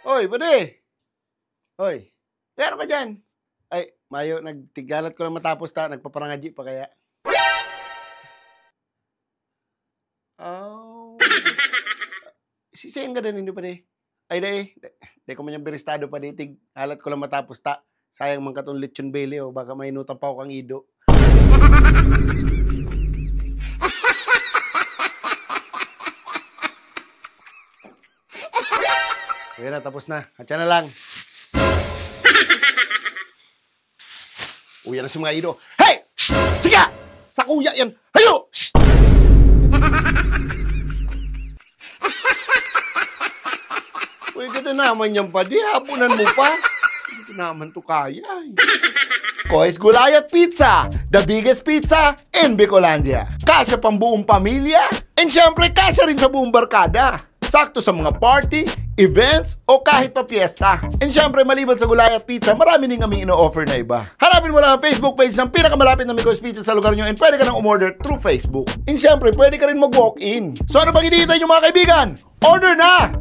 Oy, buddy! Oy, meron ka dyan? Ay, Mayo, nagtigalat ko lang matapos ta. Nagpaparangaji pa kaya. Oh. Sisayang ka na ninyo pa di. Ay, di ko man yung beristado pa di. Halat ko lang matapos ta. Sayang man katong lechon belly o baka may inutang pa ako kang ido. Kaya na, tapos na. Atya na lang. Uya na si mga ido. Hey! Sige! Sa kuya yan! Hayo! Uy, ganda naman yan pa. Di, hapunan mo pa. Hindi naman to kaya. Kois Gulayat Pizza, the biggest pizza in Bicolandia. Kasya pang buong pamilya, and syempre kasya rin sa buong barkada. Sakto sa mga party, events, o kahit pa piyesta. And syempre, maliban sa Gulayat Pizza, marami din kami ino-offer na iba. Hanapin mo lang ang Facebook page ng pinakamalapit na Miko's Pizza sa lugar nyo and pwede ka nang umorder through Facebook. And syempre, pwede ka rin mag-walk-in. So ano bang hinihintay nyo mga kaibigan? Order na!